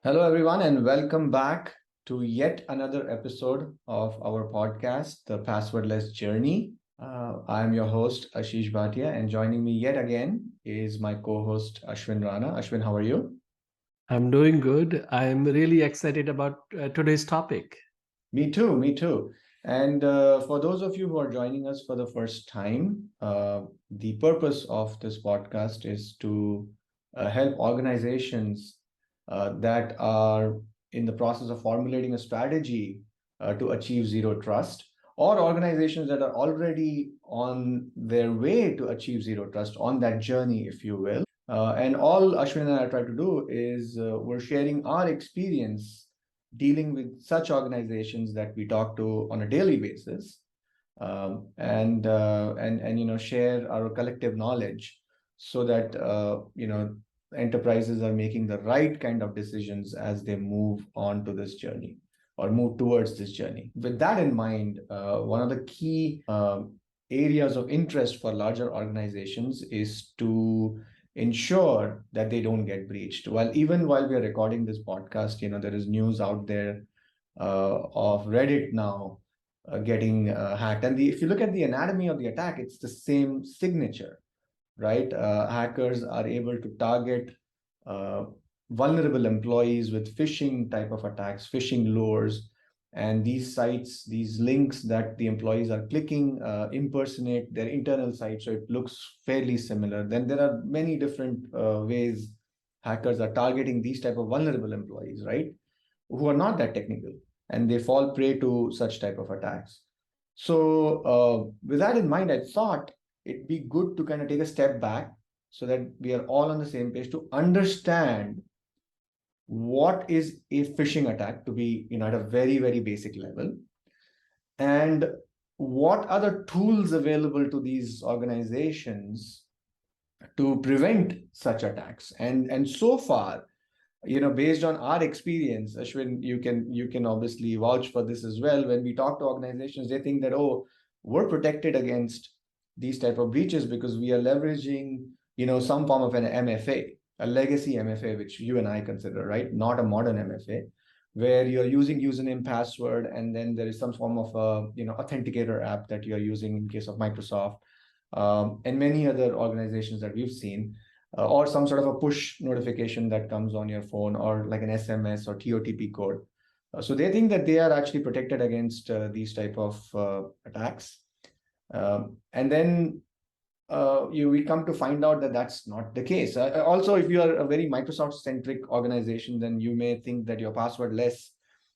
Hello, everyone, and welcome back to yet another episode of our podcast, The Passwordless Journey. I'm your host, Ashish Bhatia, and joining me yet again is my co host, Ashwin Rana. Ashwin, how are you? I'm doing good. I'm really excited about today's topic. Me too, me too. And for those of you who are joining us for the first time, the purpose of this podcast is to help organizations that are in the process of formulating a strategy to achieve zero trust, or organizations that are already on their way to achieve zero trust, on that journey, if you will. And all Ashwin and I try to do is we're sharing our experience dealing with such organizations that we talk to on a daily basis, and share our collective knowledge so that enterprises are making the right kind of decisions as they move on to this journey or move towards this journey. With that in mind, one of the key areas of interest for larger organizations is to ensure that they don't get breached. Even while we are recording this podcast, there is news out there of Reddit now getting hacked. And if you look at the anatomy of the attack, it's the same signature, right? Hackers are able to target uh, vulnerable employees with phishing type of attacks, phishing lures, and these sites, these links that the employees are clicking impersonate their internal site, so it looks fairly similar. Then there are many different ways hackers are targeting these type of vulnerable employees, right, who are not that technical, and they fall prey to such type of attacks. So with that in mind, I thought it'd be good to kind of take a step back so that we are all on the same page to understand what is a phishing attack, to be at a very, very basic level, and what are the tools available to these organizations to prevent such attacks. And so far, based on our experience, Ashwin, you can obviously vouch for this as well. When we talk to organizations, they think that, oh, we're protected against these type of breaches because we are leveraging some form of an MFA, a legacy MFA, which you and I consider, right, not a modern MFA, where you're using username, password, and then there is some form of a authenticator app that you're using in case of Microsoft, and many other organizations that we've seen, or some sort of a push notification that comes on your phone, or like an SMS or TOTP code. So they think that they are actually protected against these type of attacks. And then we come to find out that that's not the case. Also, if you are a very Microsoft-centric organization, then you may think that you're passwordless.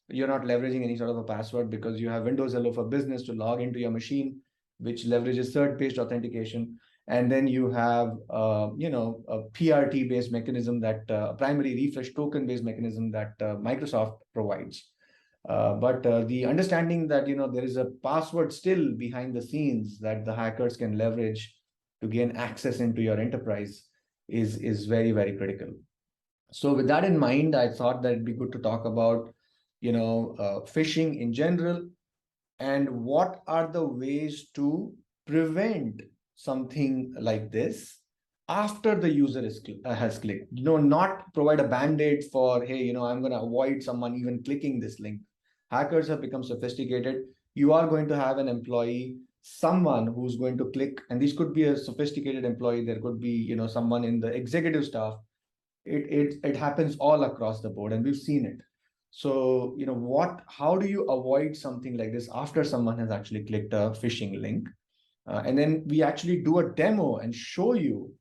You're not leveraging any sort of a password because you have Windows Hello for Business to log into your machine, which leverages third-page authentication. And then you have, a PRT-based mechanism, that primary refresh token-based mechanism that Microsoft provides. But the understanding that there is a password still behind the scenes that the hackers can leverage to gain access into your enterprise is very, very critical. So with that in mind, I thought that it'd be good to talk about phishing in general, and what are the ways to prevent something like this after the user has clicked. Not provide a band-aid for, hey, I'm going to avoid someone even clicking this link. Hackers have become sophisticated. You are going to have an employee, someone who's going to click, and this could be a sophisticated employee. There could be someone in the executive staff. It happens all across the board, and we've seen it. So how do you avoid something like this after someone has actually clicked a phishing link? And then we actually do a demo and show you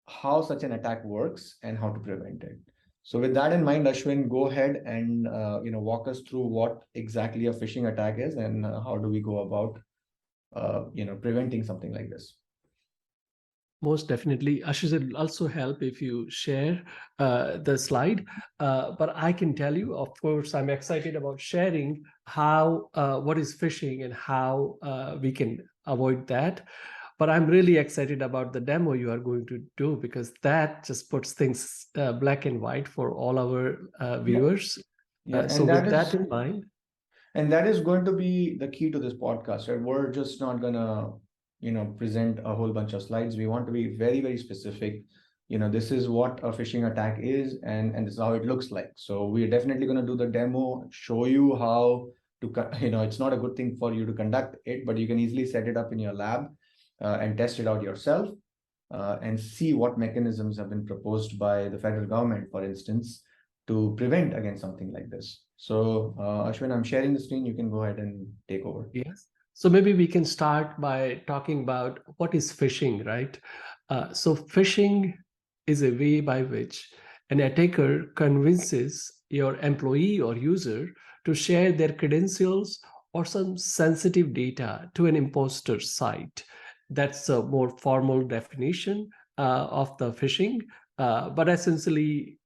how such an attack works and how to prevent it. So with that in mind, Ashwin, go ahead and walk us through what exactly a phishing attack is, and how do we go about preventing something like this. Most definitely. Ashish, it will also help if you share the slide. But I can tell you, of course, I'm excited about sharing how what is phishing and how we can avoid that. But I'm really excited about the demo you are going to do, because that just puts things black and white for all our viewers. Yeah, So with that in mind. and that is going to be the key to this podcast, right? We're just not gonna present a whole bunch of slides. We want to be very, very specific. this is what a phishing attack is, and this is how it looks like. So we're definitely going to do the demo, show you how to, it's not a good thing for you to conduct it, but you can easily set it up in your lab and test it out yourself and see what mechanisms have been proposed by the federal government, for instance, to prevent against something like this. So, Ashwin, I'm sharing the screen. You can go ahead and take over. Yes. So maybe we can start by talking about what is phishing, right? So phishing is a way by which an attacker convinces your employee or user to share their credentials or some sensitive data to an imposter site. That's a more formal definition of the phishing. But essentially,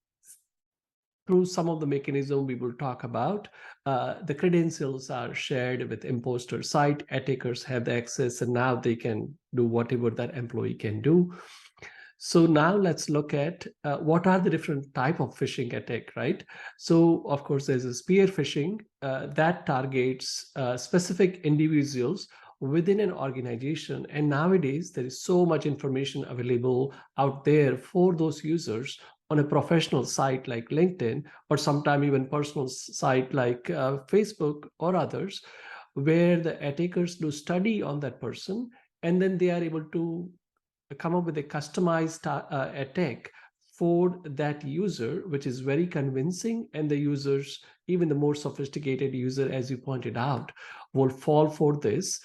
through some of the mechanism we will talk about, the credentials are shared with imposter site. Attackers have the access, and now they can do whatever that employee can do. So now let's look at what are the different type of phishing attack, right? So of course there's a spear phishing that targets specific individuals within an organization. And nowadays there is so much information available out there for those users on a professional site like LinkedIn, or sometime even personal site like Facebook or others, where the attackers do study on that person, and then they are able to come up with a customized attack for that user, which is very convincing, and the users, even the more sophisticated user, as you pointed out, will fall for this.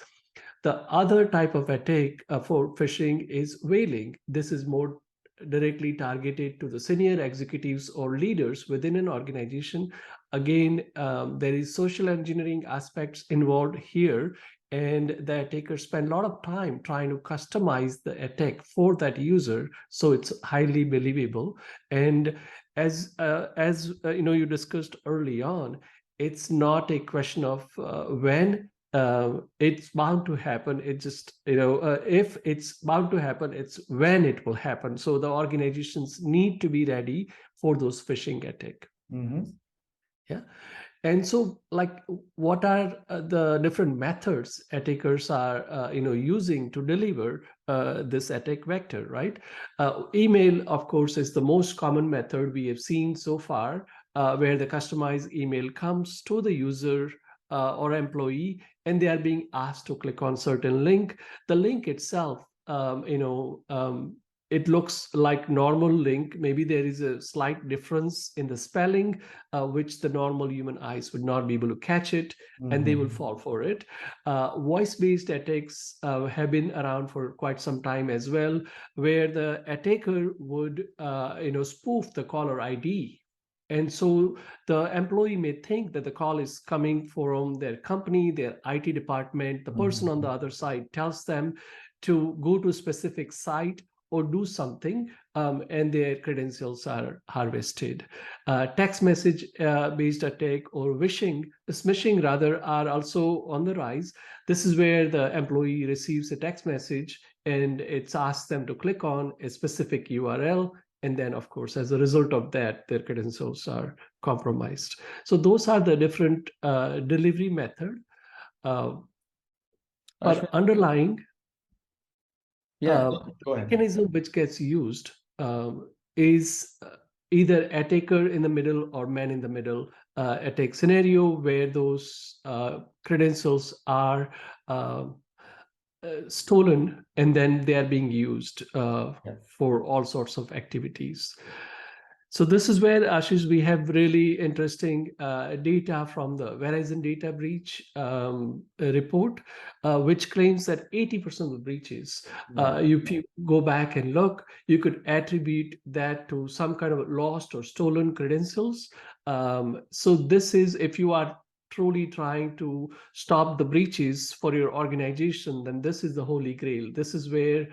The other type of attack for phishing is whaling. This is more directly targeted to the senior executives or leaders within an organization. Again, there is social engineering aspects involved here, and the attackers spend a lot of time trying to customize the attack for that user, so it's highly believable. And as you discussed early on, it's not a question of when it's bound to happen. It just, if it's bound to happen, it's when it will happen. So the organizations need to be ready for those phishing attack. Mm-hmm. Yeah. And so, like, what are the different methods attackers are using to deliver this attack vector, right? Email, of course, is the most common method we have seen so far, where the customized email comes to the user or employee, and they are being asked to click on certain link. The link itself, it looks like normal link. Maybe there is a slight difference in the spelling, which the normal human eyes would not be able to catch it, and they will fall for it. Voice-based attacks have been around for quite some time as well, where the attacker would spoof the caller ID. And so the employee may think that the call is coming from their company, their IT department. The person on the other side tells them to go to a specific site or do something, and their credentials are harvested. Text message based attack or smishing rather, are also on the rise. This is where the employee receives a text message and it's asked them to click on a specific URL. And then, of course, as a result of that, their credentials are compromised. So those are the different delivery method. But underlying go ahead. mechanism which gets used is either attacker in the middle or man in the middle attack scenario, where those credentials are stolen, and then they are being used for all sorts of activities. So this is where, Ashish, we have really interesting data from the Verizon data breach report, which claims that 80% of the breaches, if you go back and look, you could attribute that to some kind of lost or stolen credentials. So this is, if you are truly trying to stop the breaches for your organization, then this is the holy grail. This is where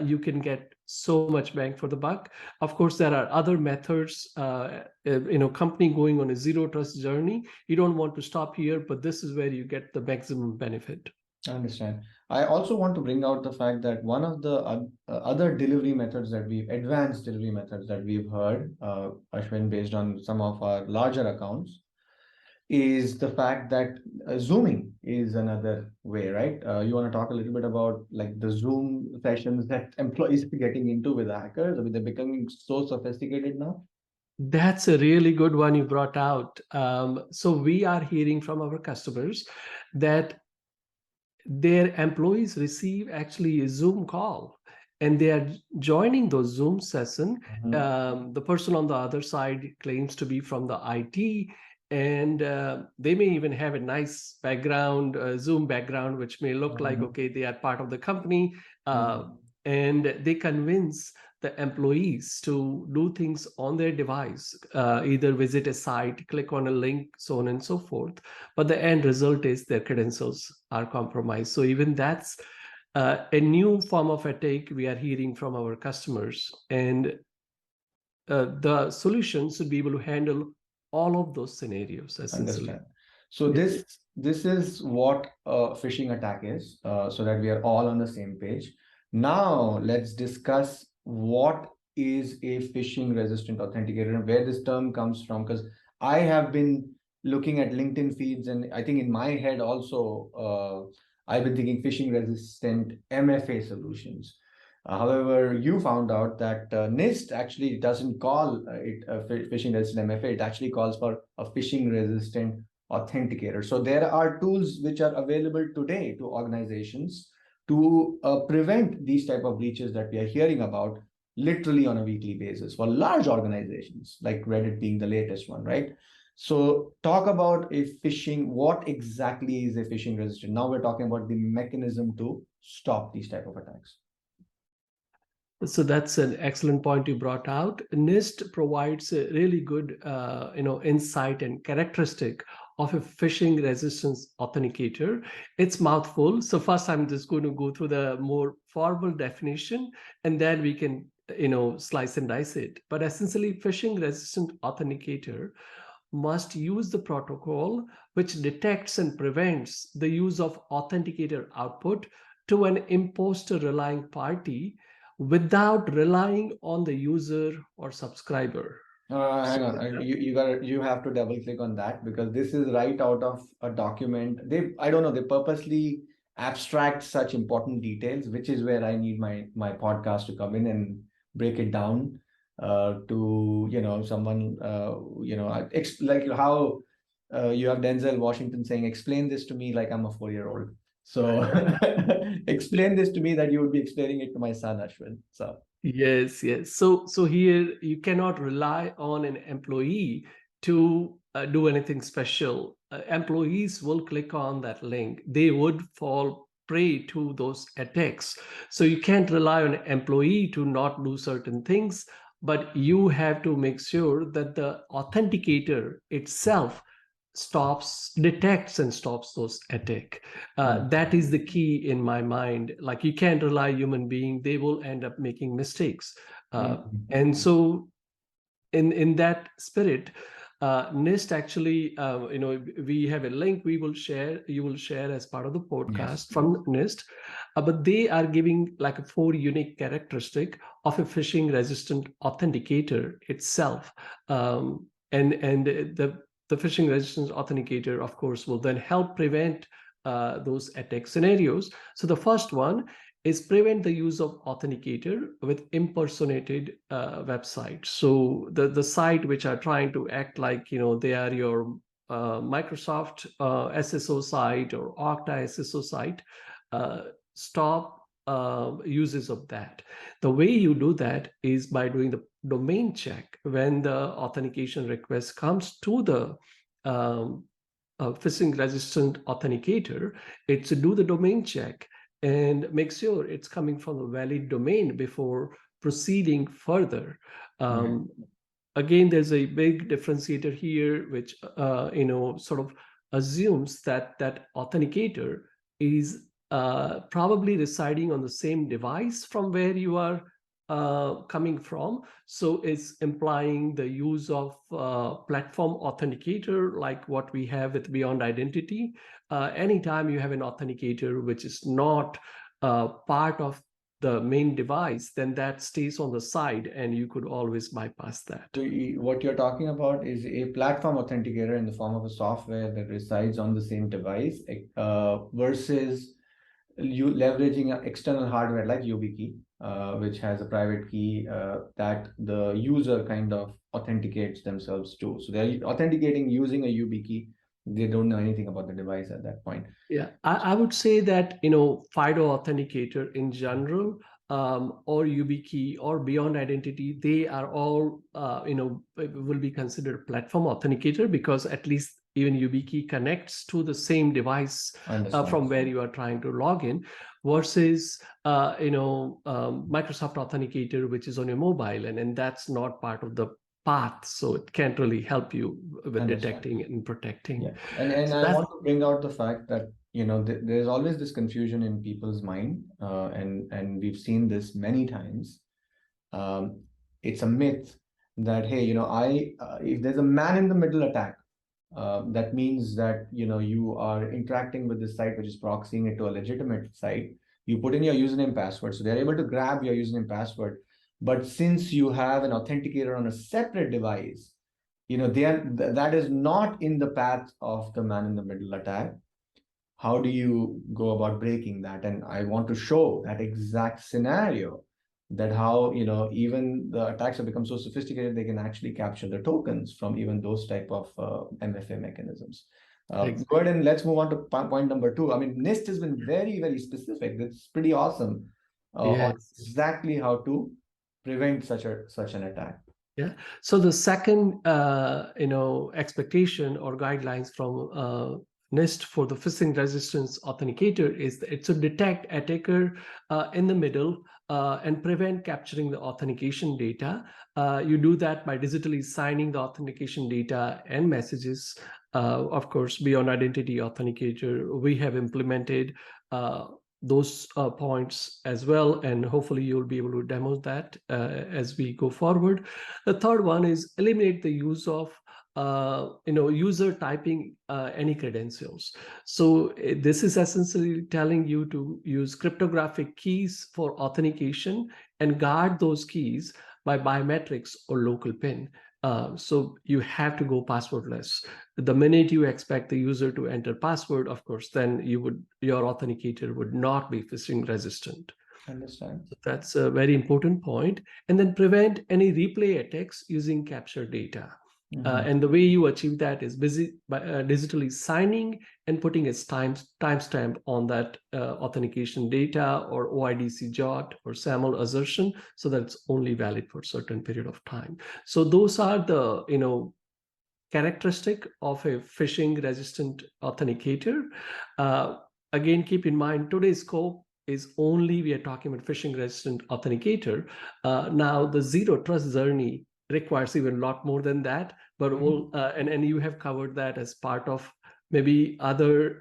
you can get so much bang for the buck. Of course, there are other methods, company going on a zero trust journey. You don't want to stop here, but this is where you get the maximum benefit. I understand. I also want to bring out the fact that one of the other advanced delivery methods that we've heard, Ashwin, based on some of our larger accounts, is the fact that Zooming is another way, right? You want to talk a little bit about like the Zoom sessions that employees are getting into with hackers? I mean, they're becoming so sophisticated now. That's a really good one you brought out. So we are hearing from our customers that their employees receive actually a Zoom call, and they are joining those Zoom session. The person on the other side claims to be from the IT, and they may even have a nice background, Zoom background, which may look like, okay, they are part of the company. And they convince the employees to do things on their device, either visit a site, click on a link, so on and so forth. But the end result is their credentials are compromised. So even that's a new form of attack we are hearing from our customers. And the solution should be able to handle all of those scenarios, essentially. Understand. So this is what a phishing attack is, so that we are all on the same page. Now let's discuss what is a phishing resistant authenticator and where this term comes from. Because I have been looking at LinkedIn feeds, and I think in my head also, I've been thinking phishing resistant MFA solutions. However, you found out that NIST actually doesn't call it a phishing resistant MFA. It actually calls for a phishing resistant authenticator. So there are tools which are available today to organizations to prevent these type of breaches that we are hearing about literally on a weekly basis for large organizations, like Reddit being the latest one, right? So talk about a phishing. What exactly is a phishing resistant? Now we're talking about the mechanism to stop these type of attacks. So that's an excellent point you brought out. NIST provides a really good, insight and characteristic of a phishing resistance authenticator. It's mouthful. So first, I'm just going to go through the more formal definition, and then we can, slice and dice it. But essentially, phishing resistant authenticator must use the protocol which detects and prevents the use of authenticator output to an imposter relying party without relying on the user or subscriber. Hang on, you have to double click on that because this is right out of a document. I don't know, they purposely abstract such important details, which is where I need my podcast to come in and break it down to someone like how you have Denzel Washington saying, "Explain this to me like I'm a 4-year-old." So explain this to me that you would be explaining it to my son, Ashwin. So Yes. So here you cannot rely on an employee to do anything special. Employees will click on that link. They would fall prey to those attacks. So you can't rely on an employee to not do certain things, but you have to make sure that the authenticator itself detects and stops those attack. That is the key in my mind. Like, you can't rely human being, they will end up making mistakes. And so in that spirit, NIST actually, we have a link you will share as part of the podcast from NIST, but they are giving like a 4 unique characteristic of a phishing resistant authenticator itself. And the phishing resistance authenticator, of course, will then help prevent those attack scenarios. So the first one is prevent the use of authenticator with impersonated websites. So the site which are trying to act like they are your Microsoft SSO site or Okta SSO site, stop uses of that. The way you do that is by doing the domain check. When the authentication request comes to the phishing resistant authenticator, it's to do the domain check and make sure it's coming from a valid domain before proceeding further. Again, there's a big differentiator here, which sort of assumes that that authenticator is probably residing on the same device from where you are coming from. So it's implying the use of platform authenticator, like what we have with Beyond Identity. Anytime you have an authenticator which is not part of the main device, then that stays on the side and you could always bypass that. So what you're talking about is a platform authenticator in the form of a software that resides on the same device, versus you leveraging an external hardware like YubiKey, which has a private key that the user kind of authenticates themselves to. So they're authenticating using a YubiKey. They don't know anything about the device at that point. Yeah, I would say that, FIDO Authenticator in general, or YubiKey or Beyond Identity, they are all, will be considered platform authenticator, because at least even YubiKey connects to the same device from where you are trying to log in, versus, Microsoft Authenticator, which is on your mobile, and that's not part of the path, so it can't really help you with detecting and protecting. Yeah, and So I want to bring out the fact that there's always this confusion in people's mind, and we've seen this many times. It's a myth that, hey, if there's a man in the middle attack, that means that you are interacting with this site which is proxying it to a legitimate site. You put in your username password, so they're able to grab your username password. But since you have an authenticator on a separate device, that is not in the path of the man in the middle attack. How do you go about breaking that? And I want to show that exact scenario, that how even the attacks have become so sophisticated, they can actually capture the tokens from even those type of MFA mechanisms. Exactly. Go ahead and let's move on to point number 2. I mean, NIST has been very, very specific. That's pretty awesome on exactly how to prevent such an attack. Yeah. So the second, expectation or guidelines from NIST for the phishing resistance authenticator is that it should detect attacker in the middle and prevent capturing the authentication data. You do that by digitally signing the authentication data and messages. Of course, Beyond Identity Authenticator, we have implemented those points as well, and hopefully you'll be able to demo that as we go forward. The third one is eliminate the use of user typing any credentials. So this is essentially telling you to use cryptographic keys for authentication and guard those keys by biometrics or local PIN. So you have to go passwordless. The minute you expect the user to enter password, of course, then your authenticator would not be phishing resistant. Understand. So that's a very important point. And then prevent any replay attacks using captured data. And the way you achieve that is by digitally signing and putting a timestamp on that authentication data, or OIDC jot or SAML assertion, so that it's only valid for a certain period of time. So those are the characteristic of a phishing resistant authenticator. Again, keep in mind today's scope is only we are talking about phishing resistant authenticator. Now the zero trust journey requires even a lot more than that, but we'll and you have covered that as part of maybe other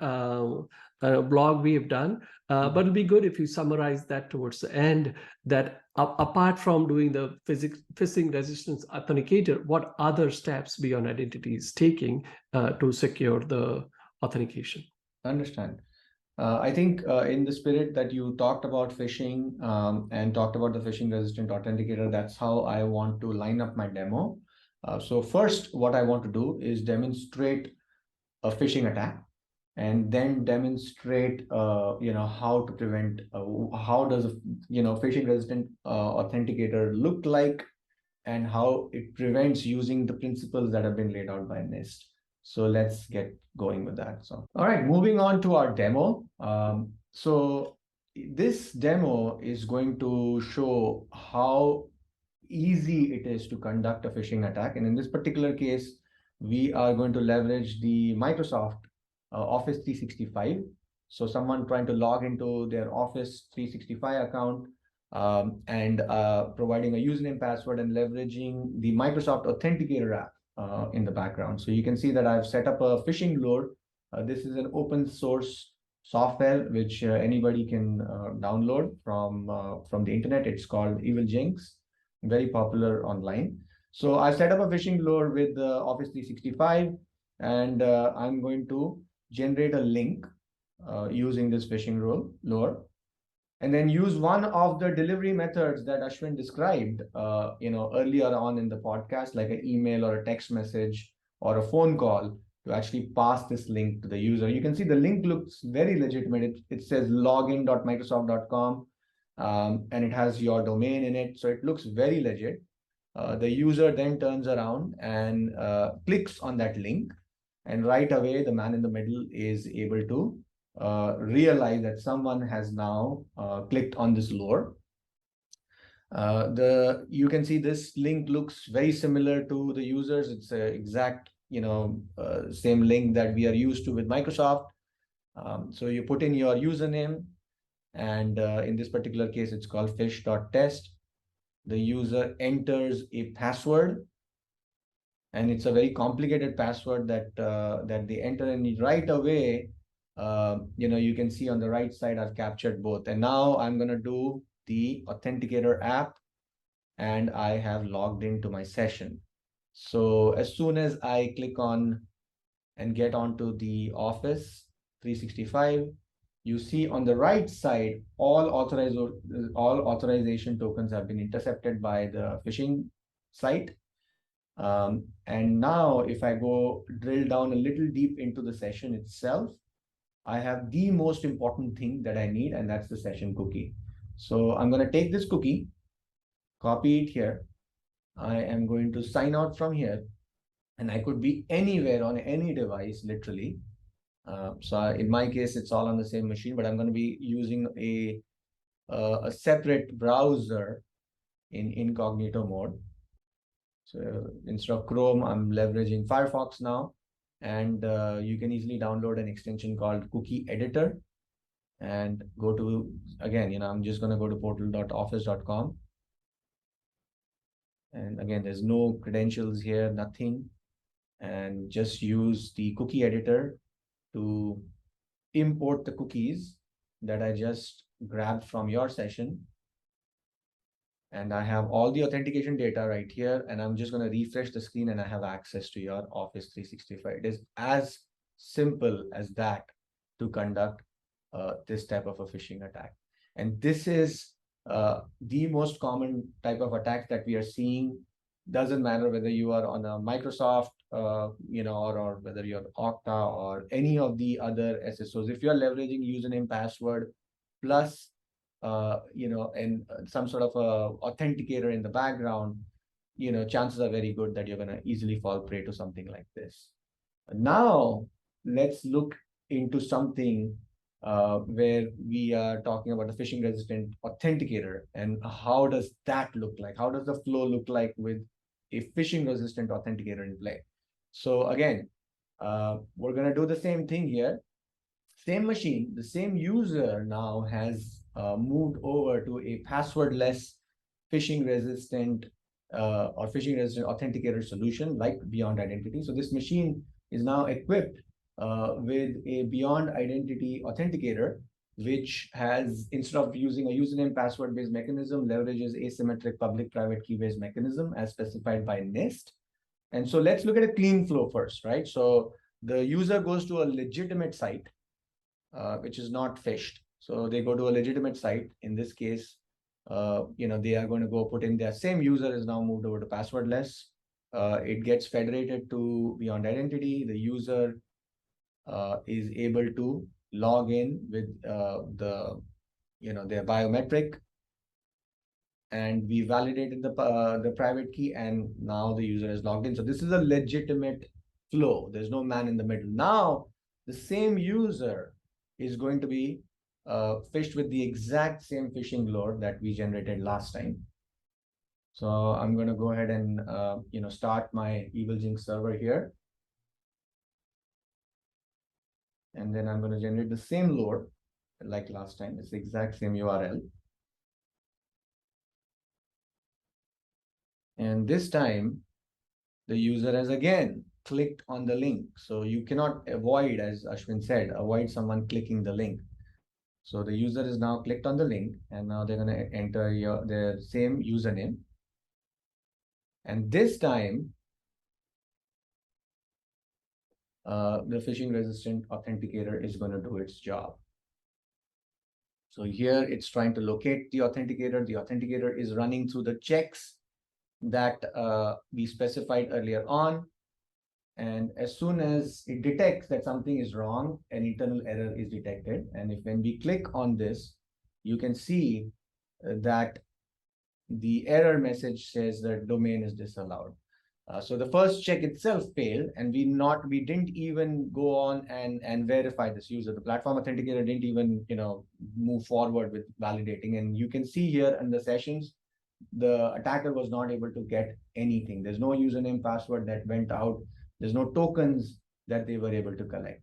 blog we have done. But it'll be good if you summarize that towards the end, that apart from doing the phishing resistance authenticator, what other steps Beyond Identity is taking to secure the authentication? Understand. I think in the spirit that you talked about phishing and talked about the phishing resistant authenticator, that's how I want to line up my demo. So first, what I want to do is demonstrate a phishing attack, and then demonstrate how to prevent, how does a phishing resistant authenticator look like, and how it prevents using the principles that have been laid out by NIST. So let's get going with that. So, all right, moving on to our demo. So this demo is going to show how easy it is to conduct a phishing attack. And in this particular case, we are going to leverage the Microsoft Office 365. So someone trying to log into their Office 365 account and providing a username, password, and leveraging the Microsoft Authenticator app in the background. So you can see that I've set up a phishing lure. This is an open source software which anybody can download from the internet. It's called Evil Jinx, very popular online. So I set up a phishing lure with Office 365, and I'm going to generate a link using this phishing lure. and then use one of the delivery methods that Ashwin described, earlier on in the podcast, like an email or a text message or a phone call, to actually pass this link to the user. You can see the link looks very legitimate. It says login.microsoft.com, and it has your domain in it. So it looks very legit. The user then turns around and clicks on that link, and right away, the man in the middle is able to realize that someone has now clicked on this lure. You can see this link looks very similar to the users. It's a exact same link that we are used to with Microsoft. So you put in your username, and in this particular case, it's called fish.test. The user enters a password, and it's a very complicated password that they enter, and right away, you can see on the right side I've captured both. And now I'm going to do the Authenticator app, and I have logged into my session. So as soon as I click on and get onto the Office 365, you see on the right side, all authorization tokens have been intercepted by the phishing site. And now if I go drill down a little deep into the session itself, I have the most important thing that I need, and that's the session cookie. So I'm going to take this cookie, copy it here. I am going to sign out from here, and I could be anywhere on any device, literally. So in my case, it's all on the same machine, but I'm going to be using a separate browser in incognito mode. So instead of Chrome, I'm leveraging Firefox now, and you can easily download an extension called Cookie Editor and go to, again, I'm just going to go to portal.office.com. And again, there's no credentials here, nothing. And just use the cookie editor to import the cookies that I just grabbed from your session. And I have all the authentication data right here, and I'm just going to refresh the screen, and I have access to your Office 365. It is as simple as that to conduct this type of a phishing attack. And this is the most common type of attack that we are seeing. Doesn't matter whether you are on a Microsoft, or whether you're Okta or any of the other SSOs. If you're leveraging username, password, plus and some sort of a authenticator in the background, chances are very good that you're going to easily fall prey to something like this. Now, let's look into something where we are talking about the phishing resistant authenticator, and how does that look like? How does the flow look like with a phishing resistant authenticator in play? So again, we're going to do the same thing here. Same machine, the same user now has moved over to a passwordless phishing resistant or phishing resistant authenticator solution like Beyond Identity. So this machine is now equipped with a Beyond Identity authenticator, which has, instead of using a username password based mechanism, leverages asymmetric public private key based mechanism as specified by NIST. And so let's look at a clean flow first, right? So the user goes to a legitimate site, which is not phished. So they go to a legitimate site. In this case, they are going to go put in their same user is now moved over to passwordless. It gets federated to Beyond Identity. The user is able to log in with their biometric, and we validated the private key, and now the user is logged in. So this is a legitimate flow. There's no man in the middle. Now the same user is going to be phished with the exact same phishing lure that we generated last time. So I'm going to go ahead and start my EvilJinx server here, and then I'm going to generate the same lure like last time. It's the exact same URL. And this time, the user has again clicked on the link. So you cannot avoid, as Ashwin said, avoid someone clicking the link. So the user is now clicked on the link, and now they're going to enter their same username. And this time, the phishing resistant authenticator is going to do its job. So here it's trying to locate the authenticator. The authenticator is running through the checks that we specified earlier on. And as soon as it detects that something is wrong, an internal error is detected. And if when we click on this, you can see that the error message says that domain is disallowed. So the first check itself failed, and we didn't even go on and verify this user. The platform authenticator didn't even move forward with validating. And you can see here in the sessions, the attacker was not able to get anything. There's no username password that went out. There's no tokens that they were able to collect.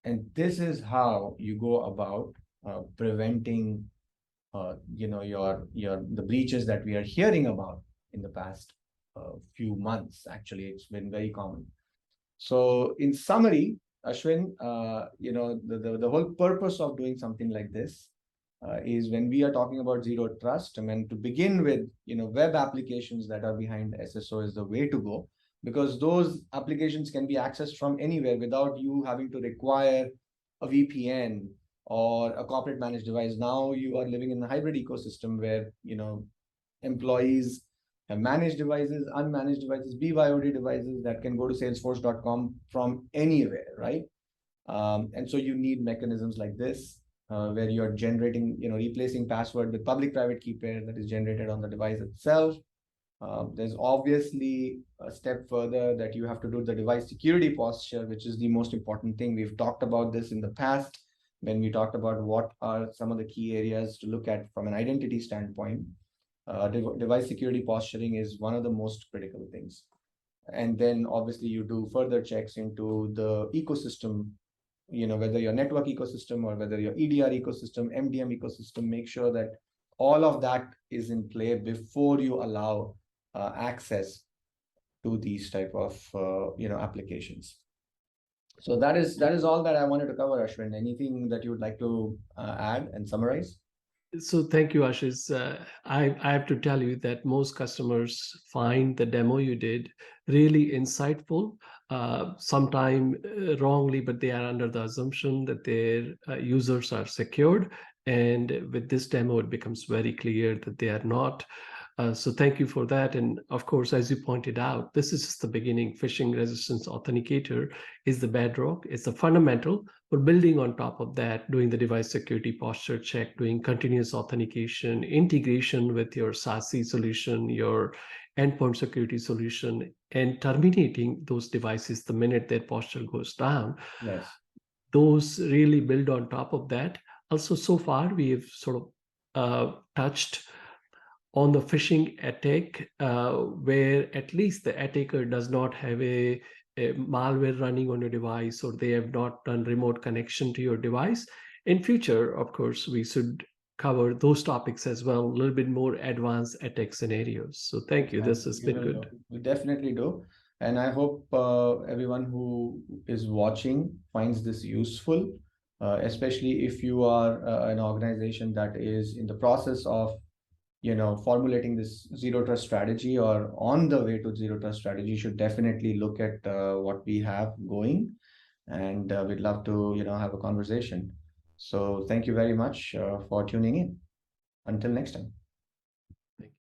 And this is how you go about preventing the breaches that we are hearing about in the past few months. Actually, it's been very common. So in summary, Ashwin, the whole purpose of doing something like this is when we are talking about zero trust. I mean, to begin with, web applications that are behind SSO is the way to go, because those applications can be accessed from anywhere without you having to require a VPN or a corporate managed device. Now you are living in a hybrid ecosystem where employees have managed devices, unmanaged devices, BYOD devices that can go to salesforce.com from anywhere, right? And so you need mechanisms like this where you're generating, replacing password with public-private key pair that is generated on the device itself. There's obviously a step further that you have to do the device security posture, which is the most important thing. We've talked about this in the past when we talked about what are some of the key areas to look at from an identity standpoint. Device security posturing is one of the most critical things. And then obviously you do further checks into the ecosystem, whether your network ecosystem or whether your EDR ecosystem, MDM ecosystem, make sure that all of that is in play before you allow access to these type of applications. So that is all that I wanted to cover, Ashwin. Anything that you would like to add and summarize? So thank you, Ashish. I have to tell you that most customers find the demo you did really insightful, sometime wrongly, but they are under the assumption that their users are secured. And with this demo, it becomes very clear that they are not. So thank you for that. And of course, as you pointed out, this is just the beginning. Phishing resistance authenticator is the bedrock. It's the fundamental. We're building on top of that, doing the device security posture check, doing continuous authentication, integration with your SASE solution, your endpoint security solution, and terminating those devices the minute their posture goes down. Yes. Those really build on top of that. Also, so far, we have sort of touched on the phishing attack, where at least the attacker does not have a malware running on your device, or they have not done remote connection to your device. In future, of course, we should cover those topics as well, a little bit more advanced attack scenarios. So thank you. This has been good. We definitely do. And I hope everyone who is watching finds this useful, especially if you are an organization that is in the process of formulating this zero trust strategy or on the way to zero trust strategy. You should definitely look at what we have going, and we'd love to have a conversation. So thank you very much for tuning in. Until next time.